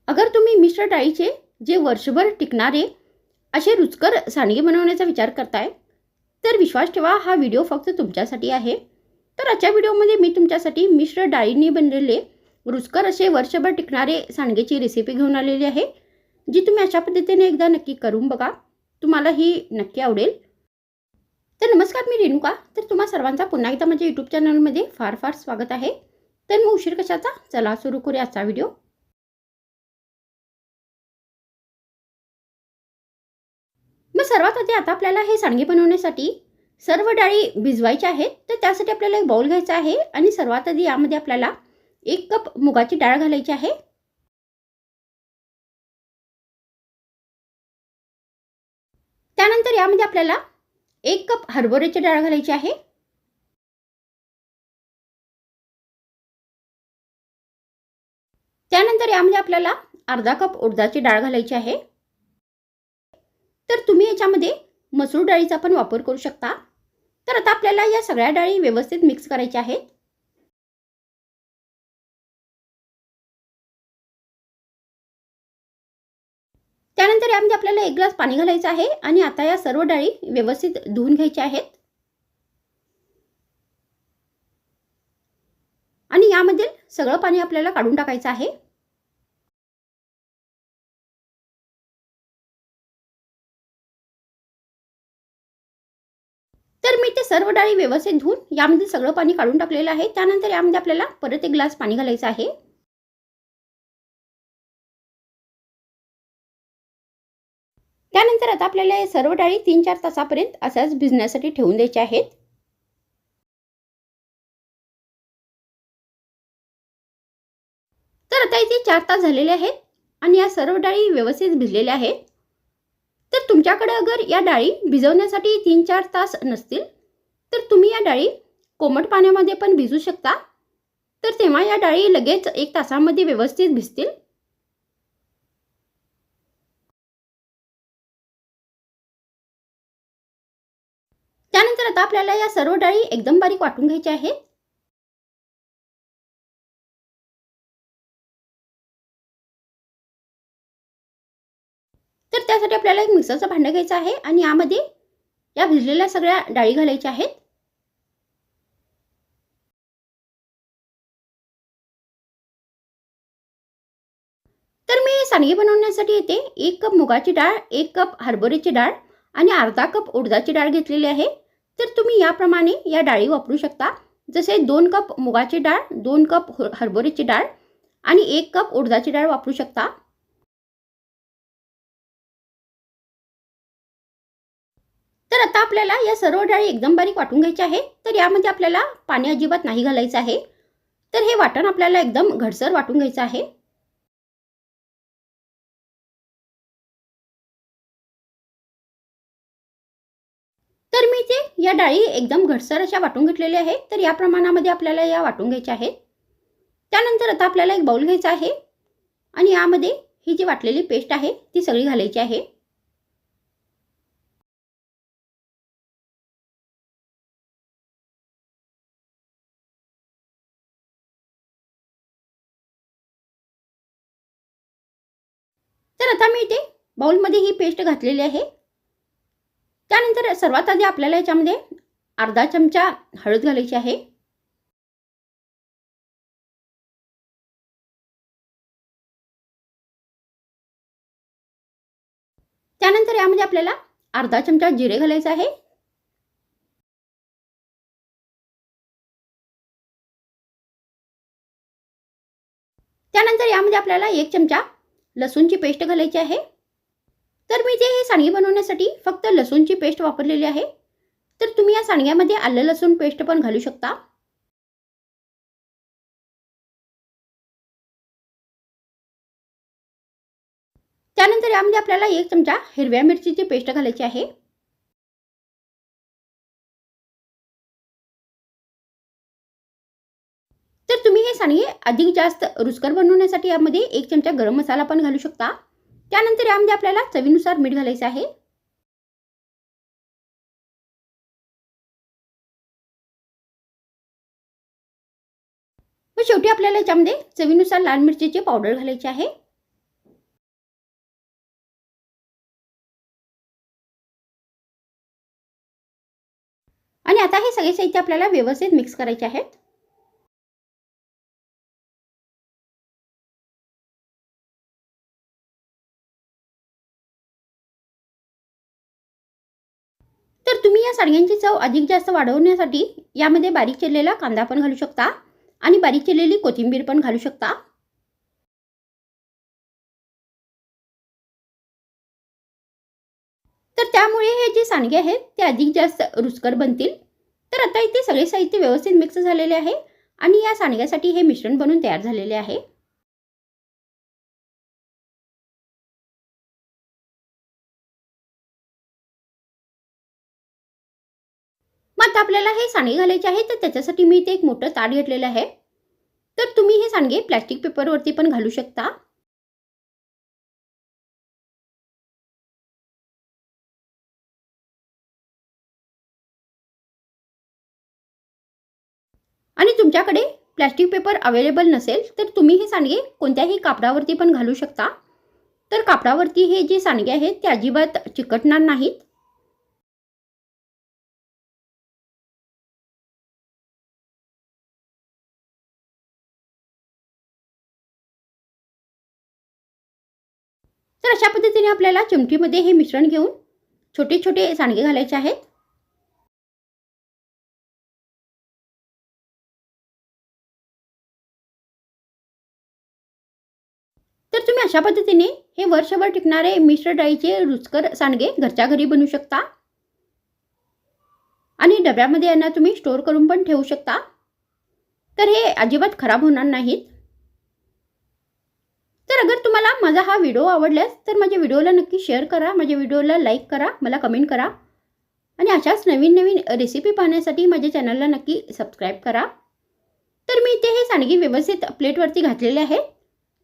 अगर तुम्ही मिश्र डाळीचे जे वर्षभर टिकणारे असे रुचकर सांडगे बनवण्याचा विचार करताय, तर विश्वास ठेवा, हा व्हिडिओ फक्त तुमच्यासाठी आहे. तर आजच्या व्हिडिओमध्ये मी तुमच्यासाठी मिश्र डाळींनी बनलेले रुचकर असे वर्षभर टिकणारे सांडगेची रेसिपी घेऊन आलेली आहे, जी तुम्ही अशा पद्धतीने एकदा नक्की करून बघा. तुम्हाला ही नक्की आवडेल. तर नमस्कार, मी रेणुका. तर तुम्हा सर्वांचा पुन्हा एकदा माझ्या यूट्यूब चॅनलमध्ये फार फार स्वागत आहे. तर मग उशीर कशाचा, चला सुरू करूया आजचा व्हिडिओ. मग सर्वात आधी आता आपल्याला हे सांडगे बनवण्यासाठी सर्व डाळी भिजवायच्या आहेत. तर त्यासाठी आपल्याला एक बाउल घ्यायचा आहे आणि सर्वात आधी यामध्ये आपल्याला 1 कप मुगाची डाळ घालायची आहे. त्यानंतर यामध्ये आपल्याला 1 कप हरभऱ्याची डाळ घालायची आहे. त्यानंतर यामध्ये आपल्याला अर्धा कप उडदाची डाळ घालायची आहे. तर तुम्ही याच्यामध्ये मसूर डाळीचा पण वापर करू शकता. तर आता आपल्याला या सगळ्या डाळी व्यवस्थित मिक्स करायच्या आहेत. त्यानंतर यामध्ये आपल्याला 1 ग्लास पाणी घालायचं आहे आणि आता या सर्व डाळी व्यवस्थित धुवून घ्यायच्या आहेत. आणि यामधील सगळं पाणी आपल्याला काढून टाकायचं आहे. तर मी ते सर्व डाळी व्यवस्थित धुवून यामध्ये सगळं पाणी काढून टाकलेलं आहे. त्यानंतर यामध्ये आपल्याला परत 1 ग्लास पाणी घालायचं आहे. त्यानंतर आता आपल्याला हे सर्व डाळी 3-4 तासापर्यंत अशाच भिजण्यासाठी ठेवून द्यायच्या आहेत. तर आता इथे 4 तास झालेले आहेत आणि या सर्व डाळी व्यवस्थित भिजलेल्या आहेत. तर तुमच्याकडे अगर या डाळी भिजवण्यासाठी 3-4 तास नसतील, तर तुम्ही या डाळी कोमट पाण्यामध्ये पण भिजू शकता. तर तेव्हा या डाळी लगेच 1 तासामध्ये व्यवस्थित भिजतील. त्यानंतर आता आपल्याला या सर्व डाळी एकदम बारीक वाटून घ्यायच्या आहेत. तर त्यासाठी आपल्याला एक मिक्सरचं भांडं घ्यायचं आहे आणि यामध्ये या भिजलेल्या सगळ्या डाळी घालायच्या आहेत. तर मी सांडगे बनवण्यासाठी येथे 1 कप मुगाची डाळ, 1 कप हरभऱ्याची डाळ आणि अर्धा कप उडदाची डाळ घेतलेली आहे. तर तुम्ही याप्रमाणे या डाळी वापरू शकता. जसे 2 कप मुगाची डाळ, 2 कप हरभऱ्याची डाळ आणि 1 कप उडदाची डाळ वापरू शकता. तर आता आपल्याला या सर्व डाळी एकदम बारीक वाटून घ्यायच्या आहे. तर यामध्ये आपल्याला पाणी अजिबात नाही घालायचं आहे. तर हे वाटण आपल्याला एकदम घटसर वाटून घ्यायचं आहे. तर मी ते या डाळी एकदम घटसर अशा वाटून घेतलेल्या आहेत. तर या प्रमाणामध्ये आपल्याला या वाटून घ्यायच्या आहेत. त्यानंतर आता आपल्याला एक बाउल घ्यायचा आहे आणि यामध्ये ही जी वाटलेली पेस्ट आहे ती सगळी घालायची आहे. तर आता मी इथे बाउलमध्ये ही पेस्ट घातलेली आहे. त्यानंतर सर्वात आधी आपल्याला याच्यामध्ये अर्धा चमचा हळद घालायची आहे. त्यानंतर यामध्ये आपल्याला अर्धा चमचा जिरे घालायचे आहे. त्यानंतर यामध्ये आपल्याला 1 चमचा लसूणची पेस्ट घालायची आहे. तर मी जे हे सांडगे बनवण्यासाठी फक्त लसूणची पेस्ट वापरलेली आहे. तर तुम्ही या सांडग्यामध्ये आलं लसूण पेस्ट पण घालू शकता. त्यानंतर यामध्ये आपल्याला 1 चमचा हिरव्या मिरचीची पेस्ट घालायची आहे. तर तुम्ही हे सांडगे अधिक जास्त रुचकर बनवण्यासाठी यामध्ये 1 चमचा गरम मसाला पण घालू शकता. त्यानंतर यामध्ये आपल्याला चवीनुसार मीठ घालायचं आहे. व शेवटी आपल्याला याच्यामध्ये चवीनुसार लाल मिरचीची पावडर घालायची आहे. आणि आता हे सगळे साहित्य आपल्याला व्यवस्थित मिक्स करायचे आहेत. तर तुम्ही या सांडग्यांची चव अधिक जास्त वाढवण्यासाठी यामध्ये बारीक चिरलेला कांदा पण घालू शकता आणि बारीक चिरलेली कोथिंबीर पण घालू शकता. तर त्यामुळे हे जे सांडगे आहेत ते अधिक जास्त रुचकर बनतील. तर आता इथे सगळे साहित्य व्यवस्थित मिक्स झालेले आहे आणि या सांडग्यासाठी हे मिश्रण बनून तयार झालेले आहे. मग आता आपल्याला हे सांडगे घालायचे आहे, तर त्याच्यासाठी मी इथे एक मोठं ताट घेतलेलं आहे. तर तुम्ही हे सांडगे प्लास्टिक पेपरवरती पण घालू शकता. आणि तुमच्याकडे प्लास्टिक पेपर अवेलेबल नसेल तर तुम्ही हे सांडगे कोणत्याही कापडावरती पण घालू शकता. तर कापडावरती हे जे सांडगे आहेत ते अजिबात चिकटणार नाहीत. तर अशा पद्धतीने आपल्याला चिमटीमध्ये हे मिश्रण घेऊन छोटे छोटे सांडगे घालायचे आहेत. तर तुम्ही अशा पद्धतीने हे वर्षभर टिकणारे मिश्र डाळीचे रुचकर सांडगे घरच्या घरी बनवू शकता आणि डब्यामध्ये यांना तुम्ही स्टोअर करून पण ठेवू शकता. तर हे अजिबात खराब होणार नाहीत. तर अगर तुम्हाला माझा हा व्हिडिओ आवडल्यास तर माझ्या व्हिडिओला नक्की शेअर करा, माझ्या व्हिडिओला लाईक करा, मला कमेंट करा आणि अशाच नवीन नवीन रेसिपी पाहण्यासाठी माझ्या चॅनलला नक्की सबस्क्राईब करा. तर मी इथे हे सांडगे व्यवस्थित प्लेटवरती घातलेले आहे.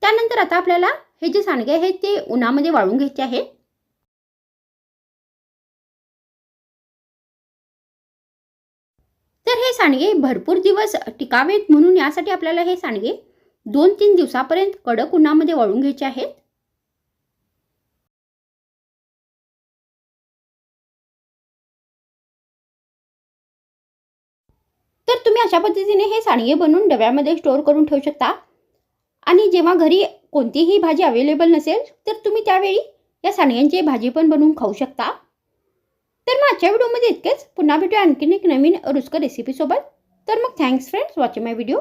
त्यानंतर आता आपल्याला हे जे सांडगे आहेत ते उन्हामध्ये वाळून घ्यायचे आहेत. तर हे सांडगे भरपूर दिवस टिकावेत म्हणून यासाठी आपल्याला हे सांडगे 2-3 दिवसापर्यंत कडक उन्हामध्ये वाळून घ्यायचे आहेत. तर तुम्ही अशा पद्धतीने हे सांडगे बनवून डब्यामध्ये स्टोअर करून ठेवू शकता आणि जेव्हा घरी कोणतीही भाजी अवेलेबल नसेल तर तुम्ही त्यावेळी या सांडग्यांची भाजी पण बनवून खाऊ शकता. तर मग आजच्या व्हिडिओमध्ये इतकेच. पुन्हा भेटूया आणखीन एक नवीन रुचकर रेसिपीसोबत. तर मग थँक्स फ्रेंड्स वॉचिंग माय व्हिडिओ.